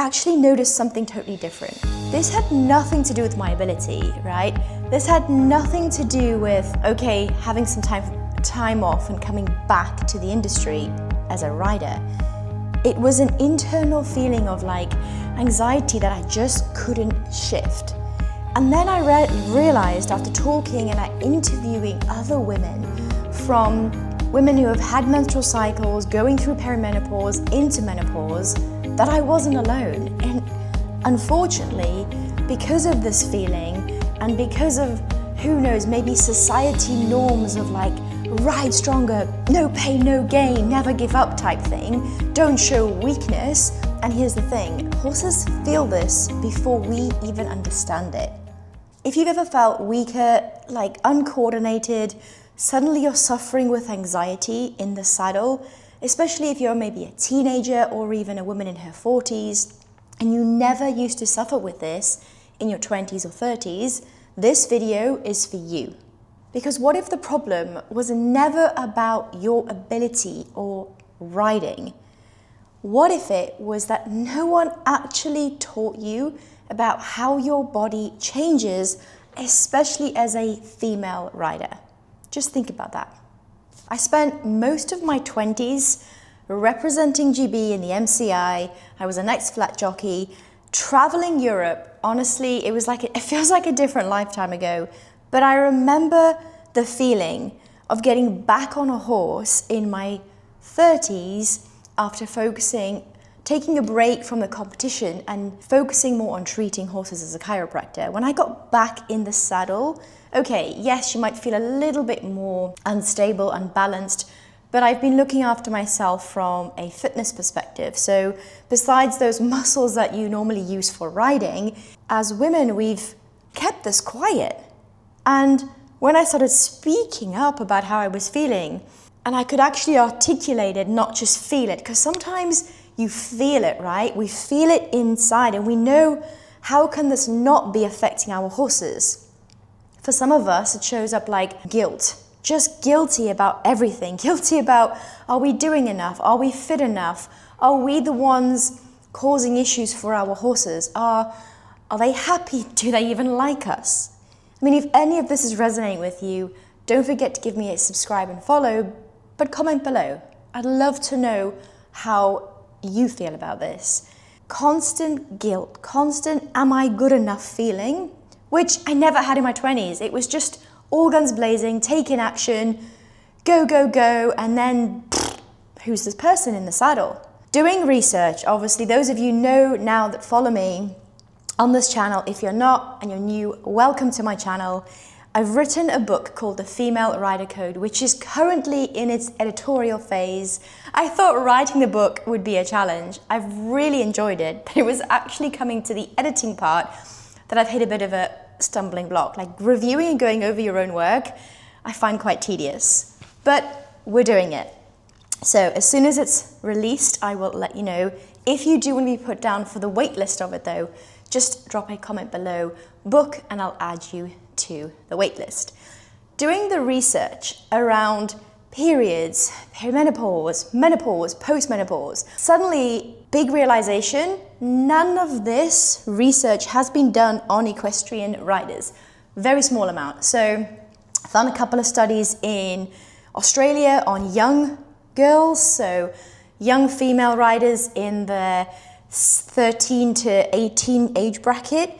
actually noticed something totally different. This had nothing to do with my ability, right? This had nothing to do with, okay, having some time off and coming back to the industry as a rider. It was an internal feeling of like anxiety that I just couldn't shift. And then I realized after talking and interviewing other women, from women who have had menstrual cycles, going through perimenopause into menopause, that I wasn't alone. And unfortunately, because of this feeling and because of, who knows, maybe society norms of like, ride stronger, no pain, no gain, never give up type thing, don't show weakness. And here's the thing, horses feel this before we even understand it. If you've ever felt weaker, like uncoordinated, suddenly you're suffering with anxiety in the saddle, especially if you're maybe a teenager or even a woman in her 40s, and you never used to suffer with this in your 20s or 30s, this video is for you. Because what if the problem was never about your ability or riding? What if it was that no one actually taught you about how your body changes, especially as a female rider? Just think about that. I spent most of my 20s representing GB in the MCI. I was an ex-flat jockey, traveling Europe. Honestly, it feels like a different lifetime ago, but I remember the feeling of getting back on a horse in my 30s after taking a break from the competition and focusing more on treating horses as a chiropractor. When I got back in the saddle, okay, yes, you might feel a little bit more unstable, unbalanced, but I've been looking after myself from a fitness perspective. So besides those muscles that you normally use for riding, as women, we've kept this quiet. And when I started speaking up about how I was feeling, and I could actually articulate it, not just feel it, because sometimes you feel it, right? We feel it inside and we know, how can this not be affecting our horses? For some of us, it shows up like guilt, just guilty about everything, guilty about, are we doing enough? Are we fit enough? Are we the ones causing issues for our horses? Are they happy? Do they even like us? I mean, if any of this is resonating with you, don't forget to give me a subscribe and follow, but comment below. I'd love to know how you feel about this. Constant guilt, constant am I good enough feeling, which I never had in my 20s. It was just all guns blazing, taking action, go, go, go, and then who's this person in the saddle? Doing research, obviously, those of you know now that follow me on this channel. If you're not and you're new, welcome to my channel. I've written a book called The Female Rider Code, which is currently in its editorial phase. I thought writing the book would be a challenge. I've really enjoyed it, but it was actually coming to the editing part that I've hit a bit of a stumbling block. Like reviewing and going over your own work, I find quite tedious, but we're doing it. So as soon as it's released, I will let you know. If you do want to be put down for the wait list of it though, just drop a comment below, book, and I'll add you to the waitlist. Doing the research around periods, perimenopause, menopause, postmenopause, suddenly big realization, none of this research has been done on equestrian riders. Very small amount. So I found a couple of studies in Australia on young girls, so young female riders in the 13 to 18 age bracket,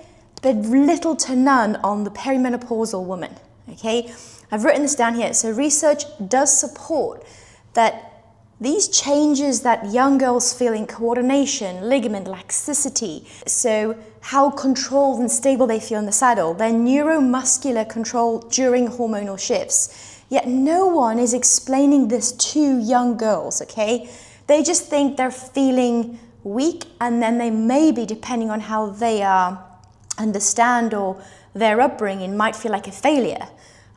but little to none on the perimenopausal woman, okay? I've written this down here. So research does support that these changes that young girls feel in coordination, ligament, laxicity, so how controlled and stable they feel in the saddle, their neuromuscular control during hormonal shifts. Yet no one is explaining this to young girls, okay? They just think they're feeling weak, and then they maybe, depending on how they understand or their upbringing, might feel like a failure.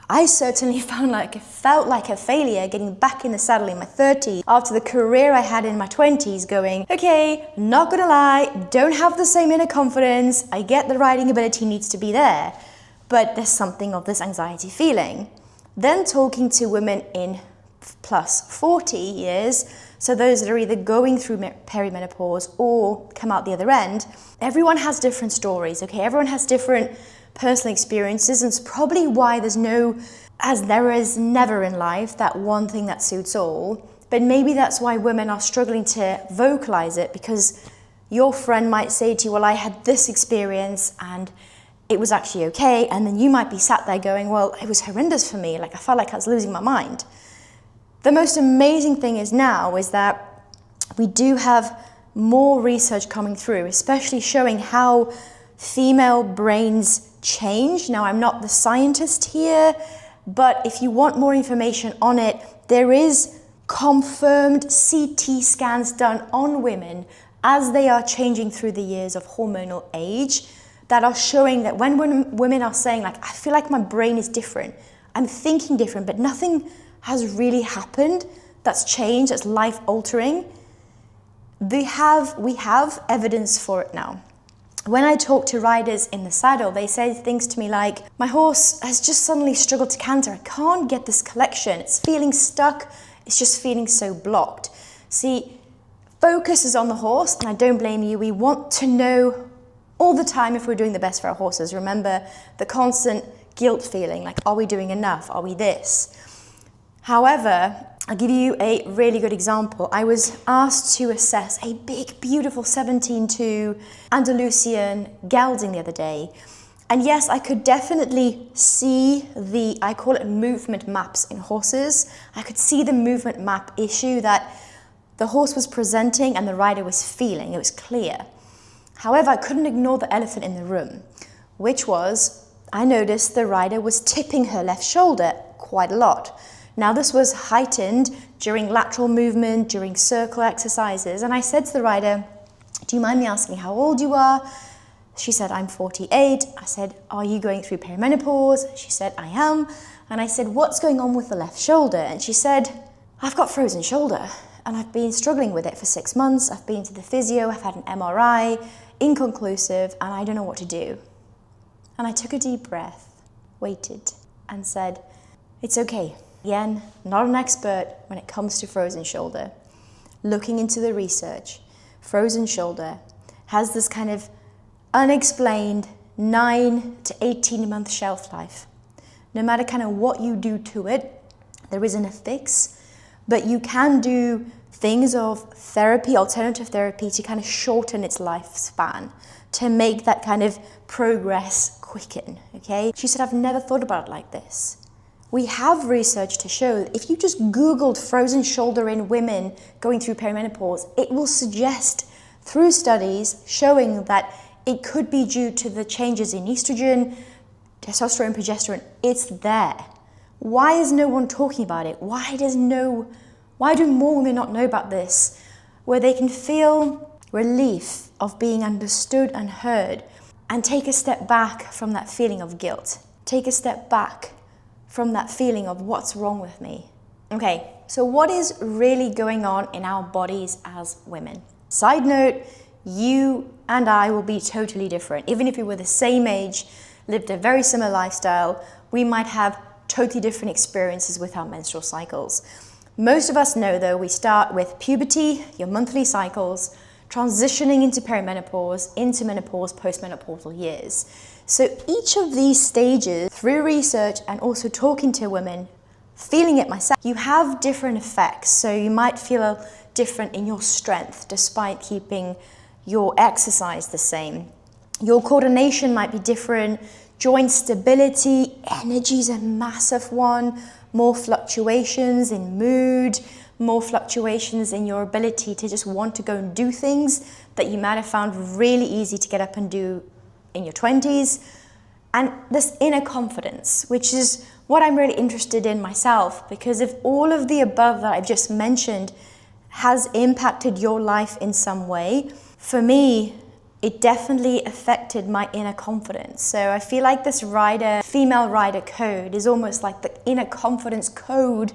I certainly felt like a failure getting back in the saddle in my 30s after the career I had in my 20s, going, okay, not gonna lie, don't have the same inner confidence, I get the riding ability needs to be there, but there's something of this anxiety feeling. Then talking to women in plus 40 years, so those that are either going through perimenopause or come out the other end, everyone has different stories, okay? Everyone has different personal experiences, and it's probably why there's no, as there is never in life, that one thing that suits all. But maybe that's why women are struggling to vocalize it, because your friend might say to you, well, I had this experience and it was actually okay. And then you might be sat there going, well, it was horrendous for me. Like, I felt like I was losing my mind. The most amazing thing is now is that we do have more research coming through, especially showing how female brains change. Now, I'm not the scientist here, but if you want more information on it, there is confirmed CT scans done on women as they are changing through the years of hormonal age that are showing that when women are saying, like, I feel like my brain is different, I'm thinking different, but nothing has really happened that's changed, that's life altering. We have evidence for it now. When I talk to riders in the saddle, they say things to me like, my horse has just suddenly struggled to canter. I can't get this collection. It's feeling stuck. It's just feeling so blocked. See, focus is on the horse, and I don't blame you. We want to know all the time if we're doing the best for our horses. Remember the constant guilt feeling, like, are we doing enough? Are we this? However, I'll give you a really good example. I was asked to assess a big, beautiful 17-2 Andalusian gelding the other day. And yes, I could definitely see I call it movement maps in horses. I could see the movement map issue that the horse was presenting and the rider was feeling. It was clear. However, I couldn't ignore the elephant in the room, which was, I noticed the rider was tipping her left shoulder quite a lot. Now, this was heightened during lateral movement, during circle exercises. And I said to the rider, do you mind me asking how old you are? She said, I'm 48. I said, are you going through perimenopause? She said, I am. And I said, what's going on with the left shoulder? And she said, I've got frozen shoulder and I've been struggling with it for 6 months. I've been to the physio, I've had an MRI, inconclusive, and I don't know what to do. And I took a deep breath, waited, and said, it's okay. Again, not an expert when it comes to frozen shoulder. Looking into the research, frozen shoulder has this kind of unexplained 9 to 18 month shelf life. No matter kind of what you do to it, there isn't a fix, but you can do things of therapy, alternative therapy, to kind of shorten its lifespan, to make that kind of progress quicken, okay? She said, I've never thought about it like this. We have research to show that if you just Googled frozen shoulder in women going through perimenopause, it will suggest through studies showing that it could be due to the changes in estrogen, testosterone, progesterone. It's there. Why is no one talking about it? Why do more women not know about this? Where they can feel relief of being understood and heard, and take a step back from that feeling of guilt. Take a step back from that feeling of what's wrong with me. Okay, so what is really going on in our bodies as women? Side note, you and I will be totally different. Even if we were the same age, lived a very similar lifestyle, we might have totally different experiences with our menstrual cycles. Most of us know though, we start with puberty, your monthly cycles, transitioning into perimenopause, into menopause, postmenopausal years. So each of these stages, through research and also talking to women, feeling it myself, you have different effects. So you might feel different in your strength despite keeping your exercise the same. Your coordination might be different, joint stability, energy is a massive one, more fluctuations in mood, more fluctuations in your ability to just want to go and do things that you might have found really easy to get up and do in your 20s, and this inner confidence, which is what I'm really interested in myself, because if all of the above that I've just mentioned has impacted your life in some way, for me, it definitely affected my inner confidence. So I feel like this female rider code is almost like the inner confidence code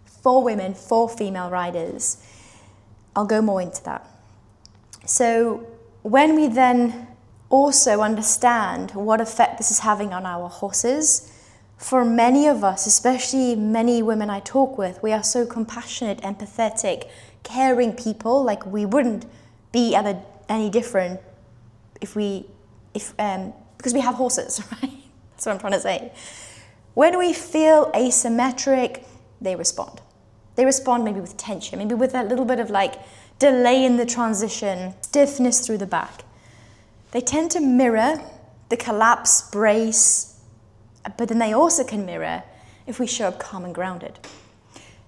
for women, for female riders. I'll go more into that. So when we then also understand what effect this is having on our horses, For many of us, especially many women I talk with, we are so compassionate, empathetic, caring people. Like, we wouldn't be any different because we have horses, right? That's what I'm trying to say. When we feel asymmetric, they respond. They respond maybe with tension, maybe with a little bit of like delay in the transition, stiffness through the back. They tend to mirror the collapse, brace, but then they also can mirror if we show up calm and grounded.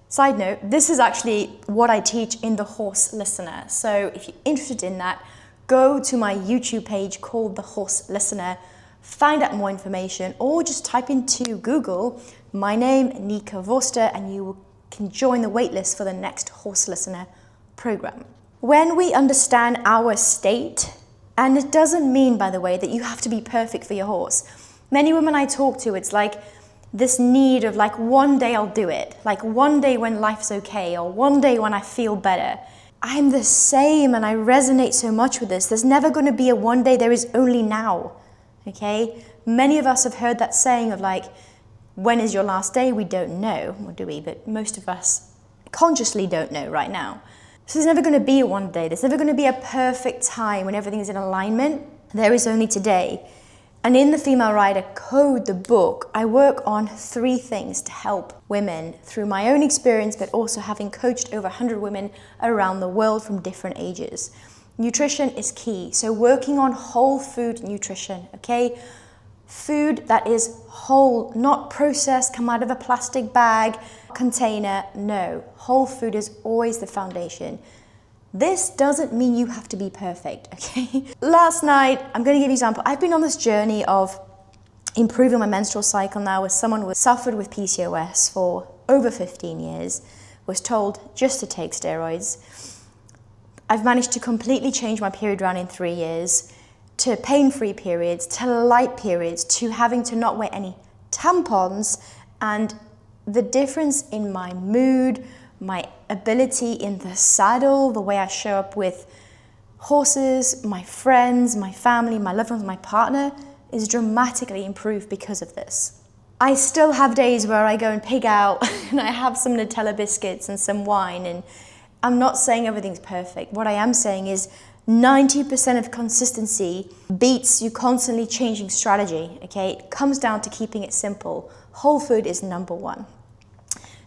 Side note, this is actually what I teach in the Horse Listener. So if you're interested in that, go to my YouTube page called the Horse Listener, find out more information, or just type into Google my name, Nika Vorster, and you can join the waitlist for the next Horse Listener program. When we understand our state, and it doesn't mean, by the way, that you have to be perfect for your horse. Many women I talk to, it's like this need of like, one day I'll do it. Like one day when life's okay, or one day when I feel better. I'm the same, and I resonate so much with this. There's never going to be a one day, there is only now. Okay? Many of us have heard that saying of like, when is your last day? We don't know, or do we? But most of us consciously don't know right now. So there's never going to be a one day. There's never going to be a perfect time when everything is in alignment. There is only today. And in the Female Rider Code, the book, I work on 3 things to help women through my own experience, but also having coached over 100 women around the world from different ages. Nutrition is key. So working on whole food nutrition, okay? Food that is whole, not processed, come out of a plastic bag, container. No, whole food is always the foundation. This doesn't mean you have to be perfect, okay? Last night, I'm going to give you an example. I've been on this journey of improving my menstrual cycle now with someone who suffered with PCOS for over 15 years, was told just to take steroids. I've managed to completely change my period around in 3 years, to pain-free periods, to light periods, to having to not wear any tampons, and the difference in my mood, my ability in the saddle, the way I show up with horses, my friends, my family, my loved ones, my partner, is dramatically improved because of this. I still have days where I go and pig out and I have some Nutella biscuits and some wine, and I'm not saying everything's perfect. What I am saying is 90% of consistency beats you constantly changing strategy, okay? It comes down to keeping it simple. Whole food is number 1.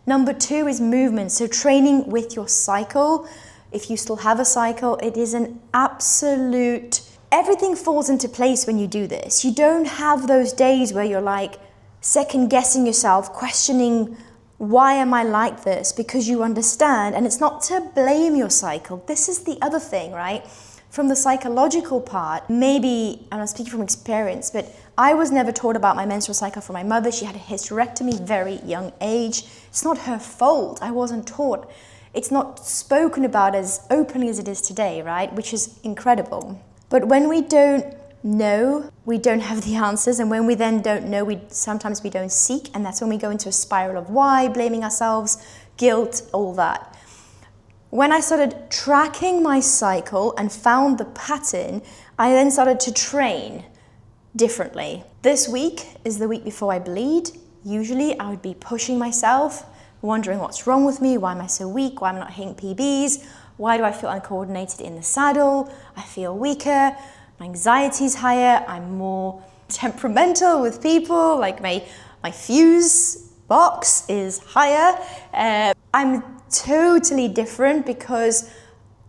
Number 2 is movement, so training with your cycle. If you still have a cycle, it is an absolute, everything falls into place when you do this. You don't have those days where you're like second guessing yourself, questioning, why am I like this? Because you understand, and it's not to blame your cycle. This is the other thing, right? From the psychological part, maybe, and I'm speaking from experience, but I was never taught about my menstrual cycle from my mother. She had a hysterectomy very young age. It's not her fault. I wasn't taught. It's not spoken about as openly as it is today, right? Which is incredible. But when we don't know, we don't have the answers. And when we then don't know, sometimes we don't seek. And that's when we go into a spiral of why, blaming ourselves, guilt, all that. When I started tracking my cycle and found the pattern, I then started to train differently. This week is the week before I bleed. Usually I would be pushing myself, wondering what's wrong with me, why am I so weak, why am I not hitting PBs, why do I feel uncoordinated in the saddle, I feel weaker, my anxiety's higher, I'm more temperamental with people, like my fuse box is higher. I'm totally different because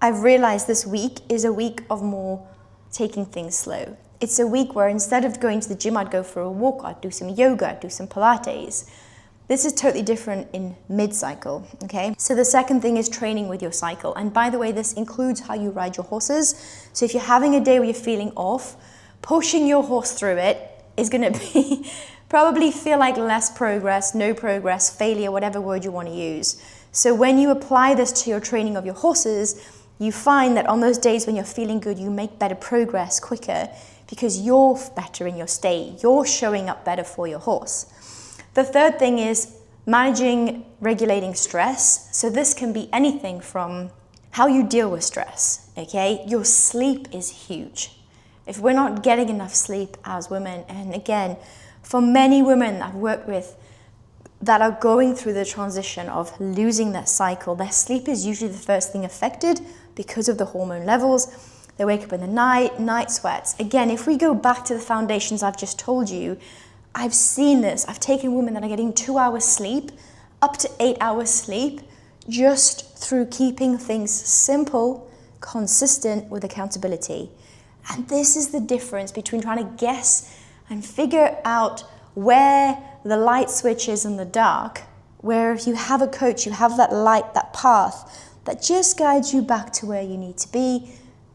I've realized this week is a week of more taking things slow. It's a week where instead of going to the gym, I'd go for a walk, I'd do some yoga, I'd do some Pilates. This is totally different in mid-cycle, okay? So the second thing is training with your cycle. And by the way, this includes how you ride your horses. So if you're having a day where you're feeling off, pushing your horse through it is gonna be probably feel like less progress, no progress, failure, whatever word you wanna use. So when you apply this to your training of your horses, you find that on those days when you're feeling good, you make better progress quicker because you're better in your state. You're showing up better for your horse. The third thing is managing, regulating stress. So this can be anything from how you deal with stress, okay? Your sleep is huge. If we're not getting enough sleep as women, and again, For many women I've worked with that are going through the transition of losing their cycle, their sleep is usually the first thing affected because of the hormone levels. They wake up in the night sweats. Again, if we go back to the foundations I've just told you, I've seen this. I've taken women that are getting 2 hours sleep, up to 8 hours sleep, just through keeping things simple, consistent with accountability. And this is the difference between trying to guess and figure out where the light switch is in the dark, where if you have a coach, you have that light, that path that just guides you back to where you need to be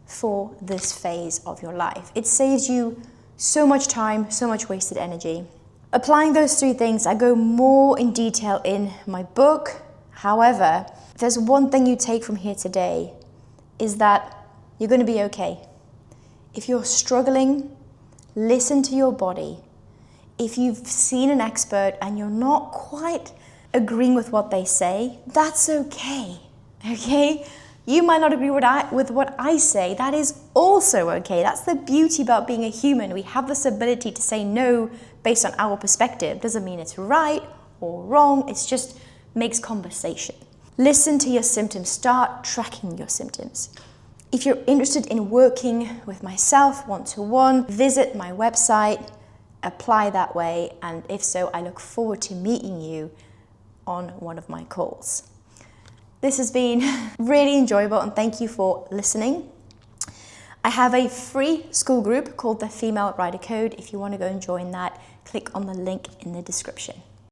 for this phase of your life. It saves you so much time, so much wasted energy. Applying those 3 things, I go more in detail in my book. However, if there's one thing you take from here today, is that you're going to be okay. If you're struggling, listen to your body. If you've seen an expert and you're not quite agreeing with what they say, that's okay. Okay? You might not agree with what I say. That is also okay. That's the beauty about being a human. We have this ability to say no based on our perspective. Doesn't mean it's right or wrong. It just makes conversation. Listen to your symptoms. Start tracking your symptoms. If you're interested in working with myself one-to-one, visit my website, apply that way, and if so, I look forward to meeting you on one of my calls. This has been really enjoyable, and thank you for listening. I have a free school group called the Female Rider Code. If you want to go and join that, click on the link in the description.